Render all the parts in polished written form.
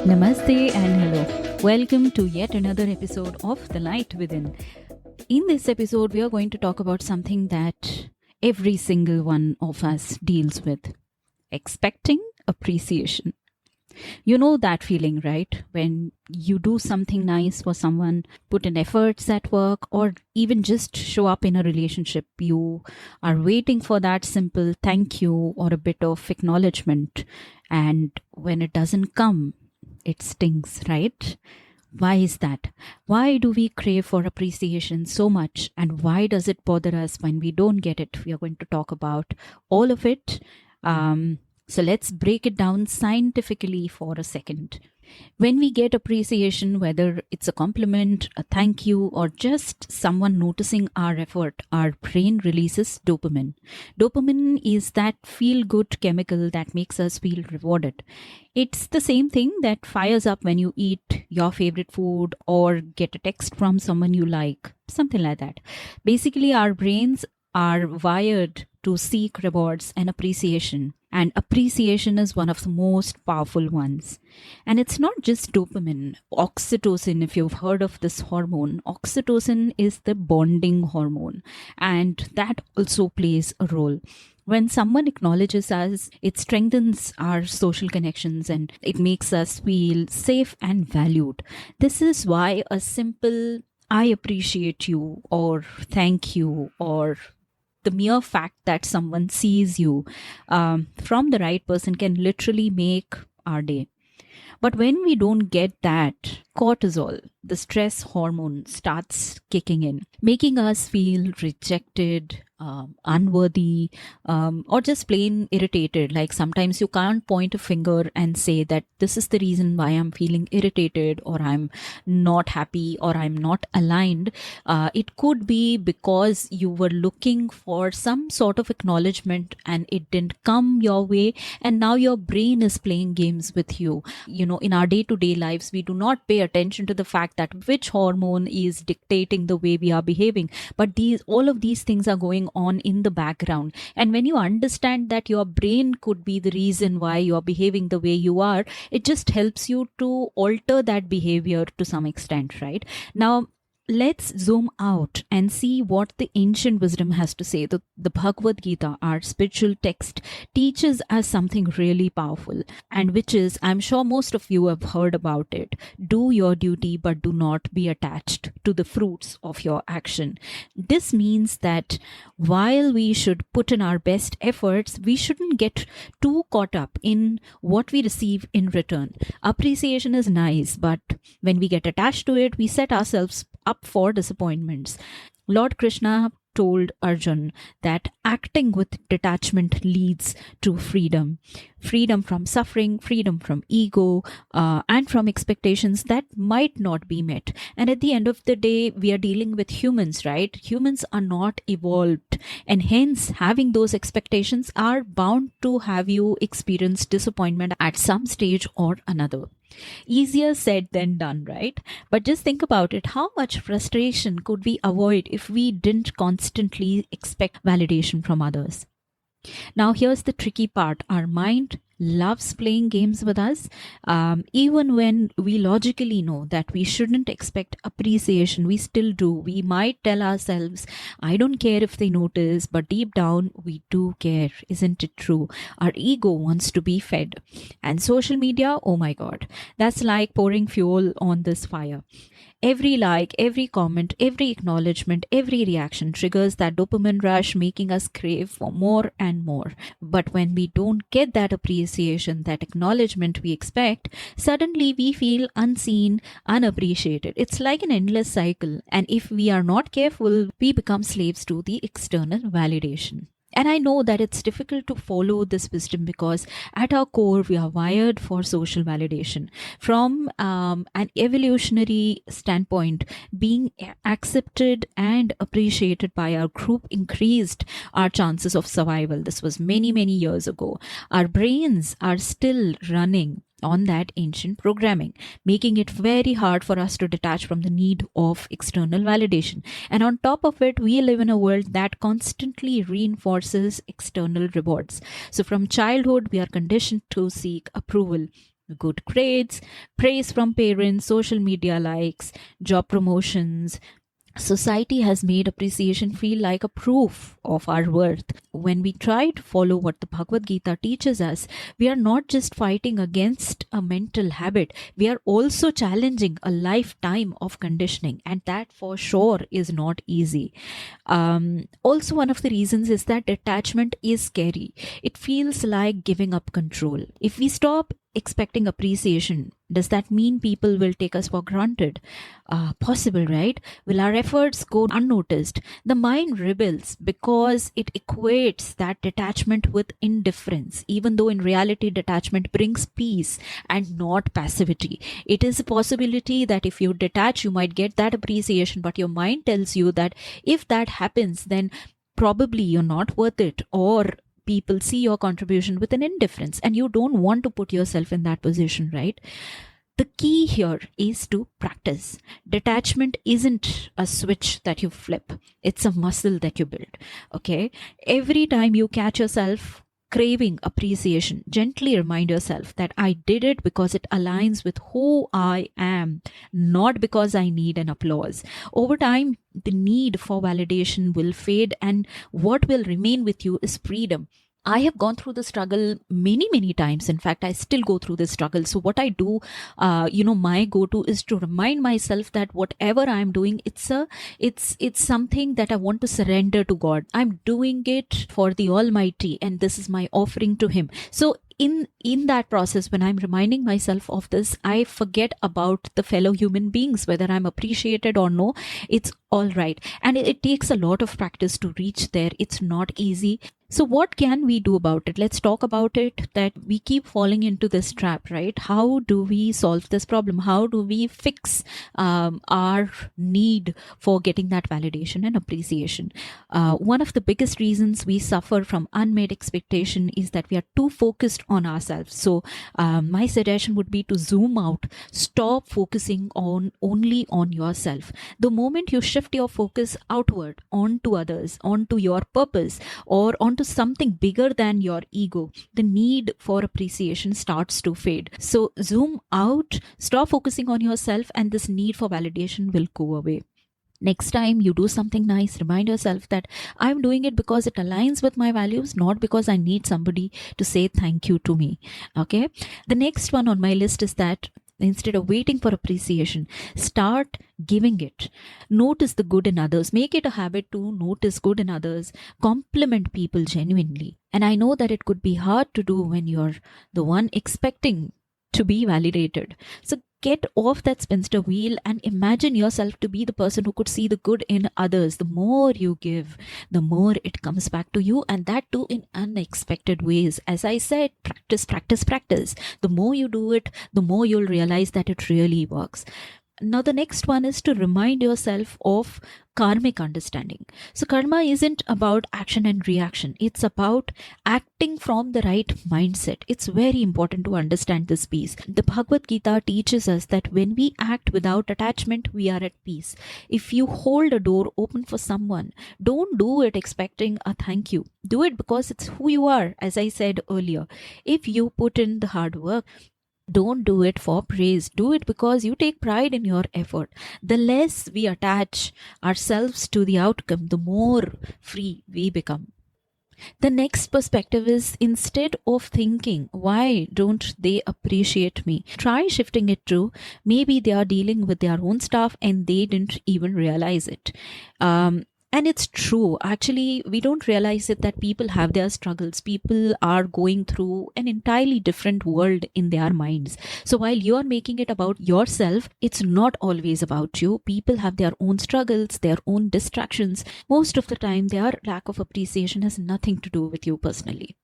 Namaste and hello. Welcome to yet another episode of The Light Within. In this episode, we are going to talk about something that every single one of us deals with: expecting appreciation. You know that feeling, right? When you do something nice for someone, put in efforts at work, or even just show up in a relationship, you are waiting for that simple thank you or a bit of acknowledgement. And when it doesn't come, it stings, right? Why is that? Why do we crave for appreciation so much? And why does it bother us when we don't get it? We are going to talk about all of it. So let's break it down scientifically for a second. When we get appreciation, whether it's a compliment, a thank you, or just someone noticing our effort, our brain releases dopamine. Dopamine is that feel-good chemical that makes us feel rewarded. It's the same thing that fires up when you eat your favorite food or get a text from someone you like, something like that. Basically, our brains are wired to seek rewards and appreciation. And appreciation is one of the most powerful ones. And it's not just dopamine. Oxytocin, if you've heard of this hormone, oxytocin is the bonding hormone. And that also plays a role. When someone acknowledges us, it strengthens our social connections and it makes us feel safe and valued. This is why a simple "I appreciate you" or "thank you" or the mere fact that someone sees you from the right person can literally make our day. But when we don't get that, cortisol, the stress hormone, starts kicking in, making us feel rejected, unworthy, or just plain irritated. Like sometimes you can't point a finger and say that this is the reason why I'm feeling irritated, or I'm not happy, or I'm not aligned. It could be because you were looking for some sort of acknowledgement and it didn't come your way, and now your brain is playing games with you. You know, in our day-to-day lives, we do not pay attention to the fact that which hormone is dictating the way we are behaving. But all of these things are going on in the background. And when you understand that your brain could be the reason why you're behaving the way you are, it just helps you to alter that behavior to some extent, right? Now, let's zoom out and see what the ancient wisdom has to say. The Bhagavad Gita, our spiritual text, teaches us something really powerful, and which is, I'm sure most of you have heard about it: do your duty, but do not be attached to the fruits of your action. This means that while we should put in our best efforts, we shouldn't get too caught up in what we receive in return. Appreciation is nice, but when we get attached to it, we set ourselves up for disappointments. Lord Krishna told Arjun that acting with detachment leads to freedom. Freedom from suffering, freedom from ego, and from expectations that might not be met. And at the end of the day, we are dealing with humans, right? Humans are not evolved. And hence, having those expectations are bound to have you experience disappointment at some stage or another. Easier said than done, right? But just think about it. How much frustration could we avoid if we didn't constantly expect validation from others? Now, here's the tricky part. Our mind loves playing games with us, even when we logically know that we shouldn't expect appreciation. We still do. We might tell ourselves, I don't care if they notice, but deep down we do care. Isn't it true? Our ego wants to be fed. And social media, oh my god, that's like pouring fuel on this fire. Every like, every comment, every acknowledgement, every reaction triggers that dopamine rush, making us crave for more and more. But when we don't get that appreciation, that acknowledgement we expect, suddenly we feel unseen, unappreciated. It's like an endless cycle. And if we are not careful, we become slaves to the external validation. And I know that it's difficult to follow this wisdom because at our core, we are wired for social validation. From an evolutionary standpoint, being accepted and appreciated by our group increased our chances of survival. This was many, many years ago. Our brains are still running on that ancient programming, making it very hard for us to detach from the need of external validation. And on top of it, we live in a world that constantly reinforces external rewards. So from childhood, we are conditioned to seek approval. Good grades, praise from parents, social media likes, job promotions. Society has made appreciation feel like a proof of our worth. When we try to follow what the Bhagavad Gita teaches us, we are not just fighting against a mental habit, we are also challenging a lifetime of conditioning, and that for sure is not easy. Also, one of the reasons is that detachment is scary. It feels like giving up control. If we stop expecting appreciation, does that mean people will take us for granted? Possible, right? Will our efforts go unnoticed? The mind rebels because it equates that detachment with indifference, even though in reality, detachment brings peace and not passivity. It is a possibility that if you detach, you might get that appreciation, but your mind tells you that if that happens, then probably you're not worth it, or people see your contribution with an indifference, and you don't want to put yourself in that position, right? The key here is to practice. Detachment isn't a switch that you flip, it's a muscle that you build. Okay? Every time you catch yourself craving appreciation, gently remind yourself that I did it because it aligns with who I am, not because I need an applause. Over time, the need for validation will fade, and what will remain with you is freedom. I have gone through the struggle many, many times. In fact, I still go through this struggle. So what I do, my go-to is to remind myself that whatever I'm doing, it's something that I want to surrender to God. I'm doing it for the Almighty, and this is my offering to Him. So in that process, when I'm reminding myself of this, I forget about the fellow human beings, whether I'm appreciated or no. It's all right, and it takes a lot of practice to reach there. It's not easy. So what can we do about it? Let's talk about it, that we keep falling into this trap, right? How do we solve this problem? How do we fix our need for getting that validation and appreciation? One of the biggest reasons we suffer from unmet expectation is that we are too focused on ourselves. So my suggestion would be to zoom out, stop focusing on only on yourself. The moment you shift your focus outward onto others, onto your purpose, or onto something bigger than your ego, the need for appreciation starts to fade. So zoom out, stop focusing on yourself, and this need for validation will go away. Next time you do something nice, remind yourself that I'm doing it because it aligns with my values, not because I need somebody to say thank you to me. Okay. The next one on my list is that instead of waiting for appreciation, start giving it. Notice the good in others. Make it a habit to notice good in others. Compliment people genuinely. And I know that it could be hard to do when you're the one expecting to be validated. So get off that spinster wheel and imagine yourself to be the person who could see the good in others. The more you give, the more it comes back to you, and that too in unexpected ways. As I said, practice, practice, practice. The more you do it, the more you'll realize that it really works. Now, the next one is to remind yourself of karmic understanding. So, karma isn't about action and reaction, it's about acting from the right mindset. It's very important to understand this piece. The Bhagavad Gita teaches us that when we act without attachment, we are at peace. If you hold a door open for someone, don't do it expecting a thank you. Do it because it's who you are, as I said earlier. If you put in the hard work, don't do it for praise. Do it because you take pride in your effort. The less we attach ourselves to the outcome, the more free we become. The next perspective is, instead of thinking, why don't they appreciate me? Try shifting it to, maybe they are dealing with their own stuff and they didn't even realize it. And it's true. Actually, we don't realize it that people have their struggles. People are going through an entirely different world in their minds. So while you're making it about yourself, it's not always about you. People have their own struggles, their own distractions. Most of the time, their lack of appreciation has nothing to do with you personally.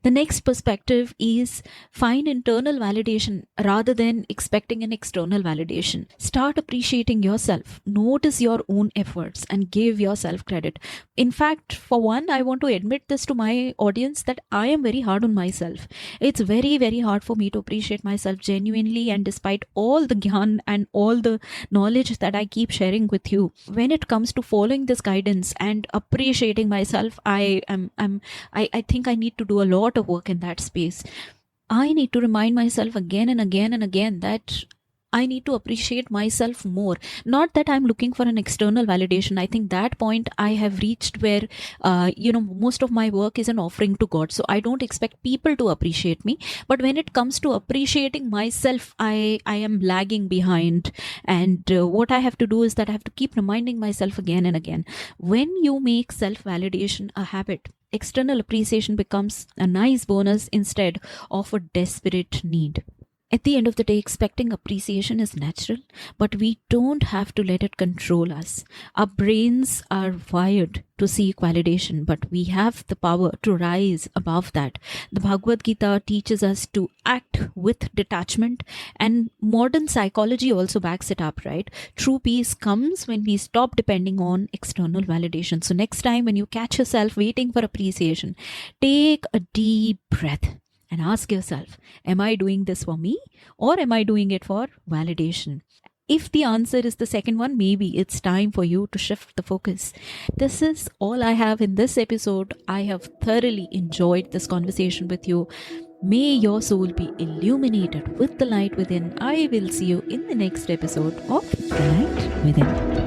The next perspective is find internal validation rather than expecting an external validation. Start appreciating yourself. Notice your own efforts and give yourself credit. In fact, for one, I want to admit this to my audience that I am very hard on myself. It's very, very hard for me to appreciate myself genuinely, and despite all the gyan and all the knowledge that I keep sharing with you, when it comes to following this guidance and appreciating myself, I think I need to do a lot of work in that space. I need to remind myself again and again and again that I need to appreciate myself more. Not that I'm looking for an external validation. I think that point I have reached where, most of my work is an offering to God. So I don't expect people to appreciate me. But when it comes to appreciating myself, I am lagging behind. And what I have to do is that I have to keep reminding myself again and again. When you make self-validation a habit, external appreciation becomes a nice bonus instead of a desperate need. At the end of the day, expecting appreciation is natural, but we don't have to let it control us. Our brains are wired to seek validation, but we have the power to rise above that. The Bhagavad Gita teaches us to act with detachment, and modern psychology also backs it up, right? True peace comes when we stop depending on external validation. So next time when you catch yourself waiting for appreciation, take a deep breath and ask yourself, am I doing this for me or am I doing it for validation? If the answer is the second one, maybe it's time for you to shift the focus. This is all I have in this episode. I have thoroughly enjoyed this conversation with you. May your soul be illuminated with the light within. I will see you in the next episode of The Light Within.